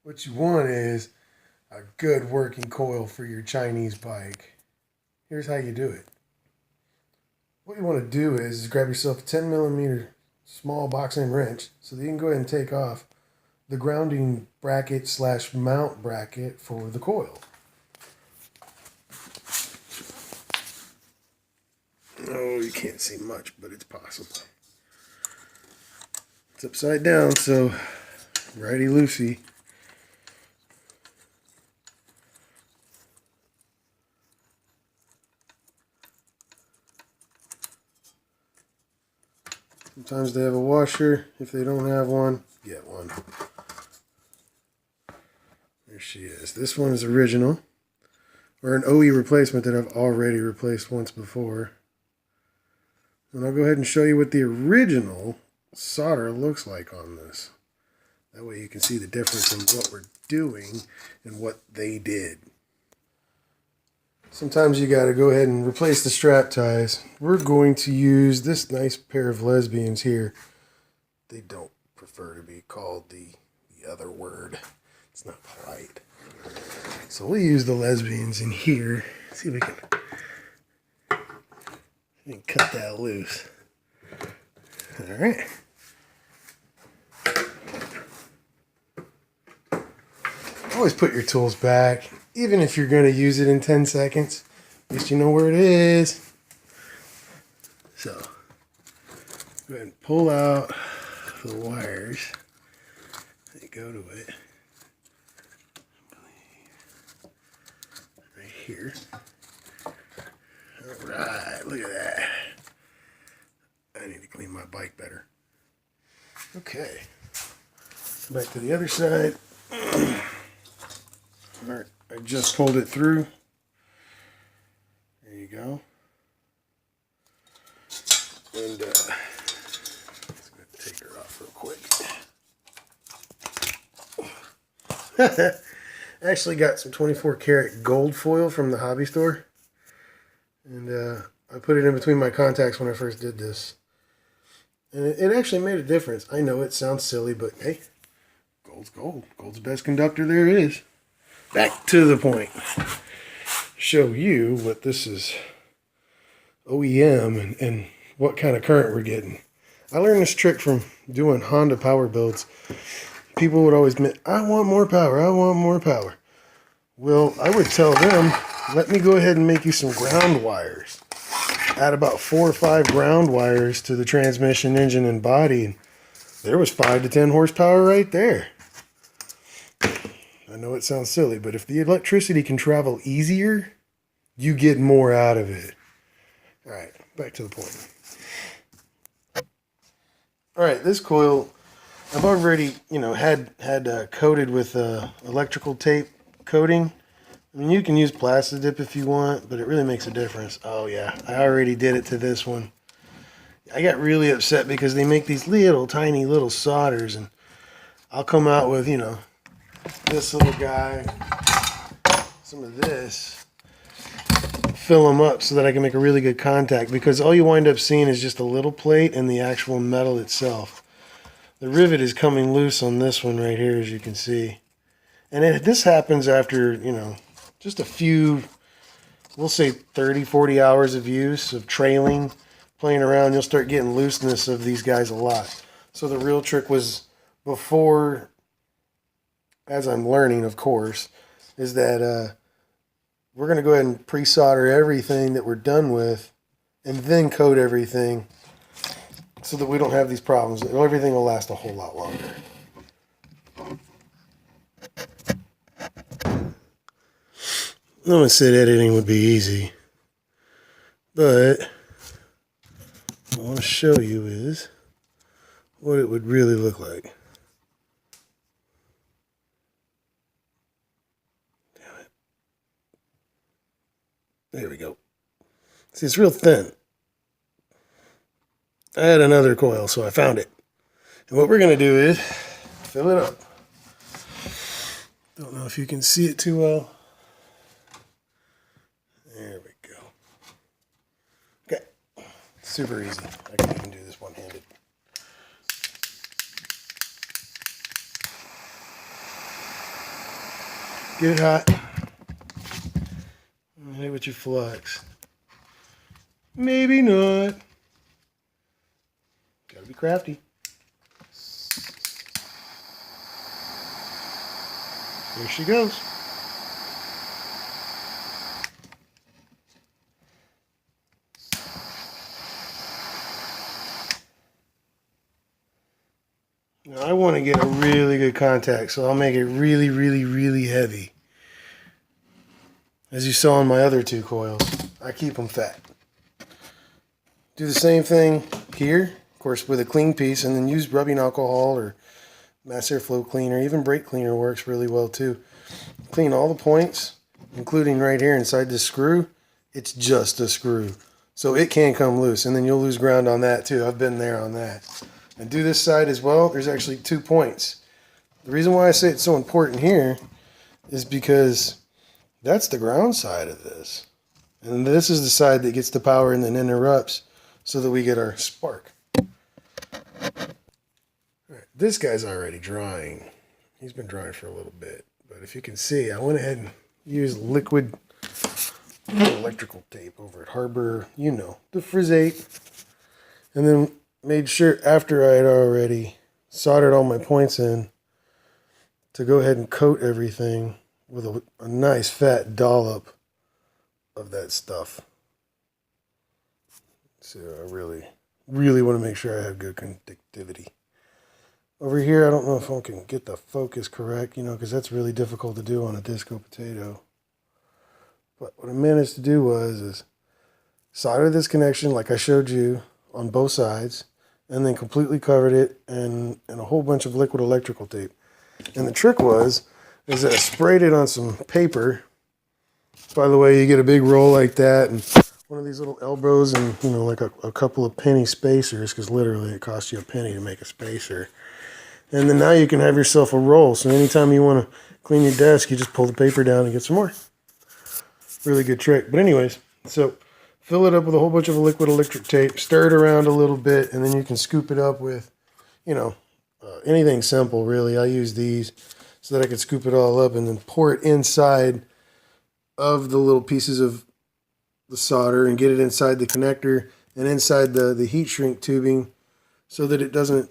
What you want is a good working coil for your Chinese bike. Here's how you do it. What you want to do is grab yourself a 10 millimeter small box end wrench so that you can go ahead and take off the grounding bracket / mount bracket for the coil. Oh, you can't see much, but it's possible. It's upside down, so righty-loosey. Sometimes they have a washer. If they don't have one, get one. There she is. This one is original, or an OE replacement that I've already replaced once before. And I'll go ahead and show you what the original solder looks like on this. That way you can see the difference in what we're doing and what they did. Sometimes you got to go ahead and replace the strap ties. We're going to use this nice pair of lesbians here. They don't prefer to be called the other word. It's not polite. So we'll use the lesbians in here. See if we can cut that loose. All right. Always put your tools back, even if you're going to use it in 10 seconds. At least you know where it is. So, go ahead and pull out the wires that go to it. Right here. Alright, look at that. I need to clean my bike better. Okay. Back to the other side. Alright, I just pulled it through. There you go. And let's go take her off real quick. Actually got some 24 karat gold foil from the hobby store. And I put it in between my contacts when I first did this. And it actually made a difference. I know it sounds silly, but hey, gold's gold. Gold's the best conductor there is. Back to the point. Show you what this is OEM and what kind of current we're getting. I learned this trick from doing Honda power builds. People would always admit, I want more power, I want more power. Well, I would tell them, let me go ahead and make you some ground wires. Add about 4 or 5 ground wires to the transmission, engine, and body. And there was 5 to 10 horsepower right there. I know it sounds silly, but if the electricity can travel easier, you get more out of it. All right, back to the point. All right, this coil, I've already, had coated with electrical tape coating. I mean, you can use plastic dip if you want, but it really makes a difference. Oh yeah, I already did it to this one. I got really upset because they make these tiny little solders, and I'll come out with, this little guy, some of this, fill them up so that I can make a really good contact, because all you wind up seeing is just a little plate and the actual metal itself. The rivet is coming loose on this one right here, as you can see. And this happens after, just a few, we'll say 30, 40 hours of use, of trailing, playing around. You'll start getting looseness of these guys a lot. So the real trick was before, as I'm learning, of course, is that we're going to go ahead and pre-solder everything that we're done with and then coat everything so that we don't have these problems. Everything will last a whole lot longer. No one said editing would be easy, but what I want to show you is what it would really look like. Damn it. There we go. See, it's real thin. I had another coil, so I found it. And what we're going to do is fill it up. Don't know if you can see it too well. There we go. Okay. Super easy. I can even do this one-handed. Get it hot. Hit it with your flux. Maybe not. Gotta be crafty. There she goes. Now I want to get a really good contact, so I'll make it really, really, really heavy. As you saw on my other two coils, I keep them fat. Do the same thing here, of course, with a clean piece, and then use rubbing alcohol or mass airflow cleaner. Even brake cleaner works really well too. Clean all the points, including right here inside this screw. It's just a screw, so it can come loose, and then you'll lose ground on that too. I've been there on that. And do this side as well. There's actually 2 points. The reason why I say it's so important here is because that's the ground side of this. And this is the side that gets the power and then interrupts so that we get our spark. All right, this guy's already drying. He's been drying for a little bit. But if you can see, I went ahead and used liquid electrical tape over at Harbor, you know, the Frizate. And then made sure after I had already soldered all my points in to go ahead and coat everything with a nice fat dollop of that stuff. So I really, really want to make sure I have good conductivity. Over here, I don't know if I can get the focus correct, you know, because that's really difficult to do on a disco potato. But what I managed to do is solder this connection like I showed you on both sides, and then completely covered it in a whole bunch of liquid electrical tape. And the trick is that I sprayed it on some paper. By the way, you get a big roll like that, and one of these little elbows, and you know, like a couple of penny spacers, because literally it costs you a penny to make a spacer. And then now you can have yourself a roll. So anytime you want to clean your desk, you just pull the paper down and get some more. Really good trick. But anyways, so fill it up with a whole bunch of liquid electric tape, stir it around a little bit, and then you can scoop it up with, you know, anything simple, really. I use these so that I can scoop it all up and then pour it inside of the little pieces of the solder and get it inside the connector and inside the heat shrink tubing so that it doesn't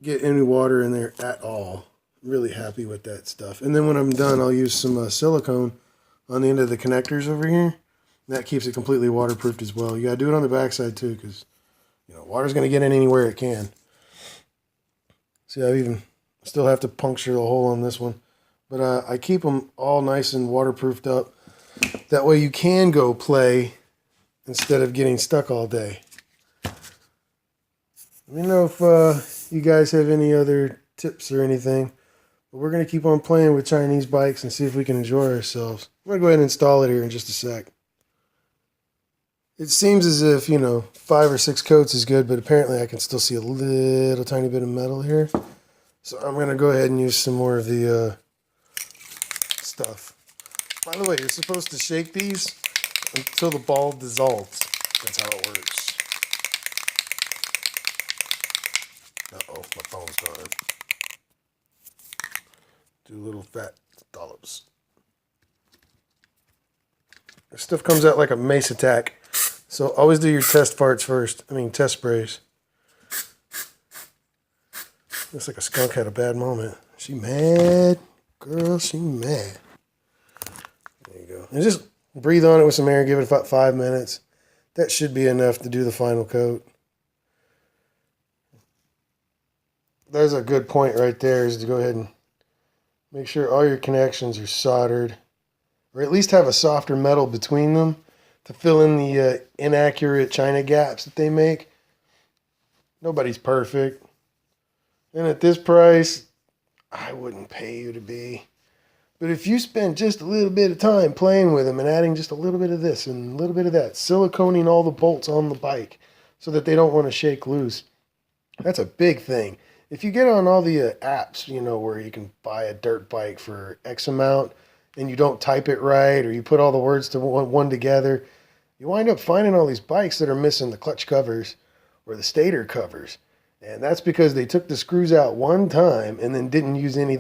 get any water in there at all. Really happy with that stuff. And then when I'm done, I'll use some silicone on the end of the connectors over here. That keeps it completely waterproofed as well. You got to do it on the backside too, because you know water's going to get in anywhere it can. See, I even still have to puncture the hole on this one, but I keep them all nice and waterproofed up. That way you can go play instead of getting stuck all day. Let me know if you guys have any other tips or anything. But we're going to keep on playing with Chinese bikes and see if we can enjoy ourselves. I'm going to go ahead and install it here in just a sec. It seems as if, you know, 5 or 6 coats is good, but apparently I can still see a little tiny bit of metal here. So I'm going to go ahead and use some more of the stuff. By the way, you're supposed to shake these until the ball dissolves. That's how it works. Uh-oh, my phone's gone. Do little fat dollops. This stuff comes out like a mace attack. So always do your test parts first. Test sprays. Looks like a skunk had a bad moment. She mad. Girl, she mad. There you go. And just breathe on it with some air. Give it about 5 minutes. That should be enough to do the final coat. There's a good point right there, is to go ahead and make sure all your connections are soldered. Or at least have a softer metal between them to fill in the inaccurate China gaps that they make. Nobody's perfect. And at this price, I wouldn't pay you to be. But if you spend just a little bit of time playing with them and adding just a little bit of this and a little bit of that, siliconing all the bolts on the bike so that they don't want to shake loose, that's a big thing. If you get on all the apps, you know, where you can buy a dirt bike for X amount and you don't type it right, or you put all the words to one together, you wind up finding all these bikes that are missing the clutch covers or the stator covers. And that's because they took the screws out one time and then didn't use anything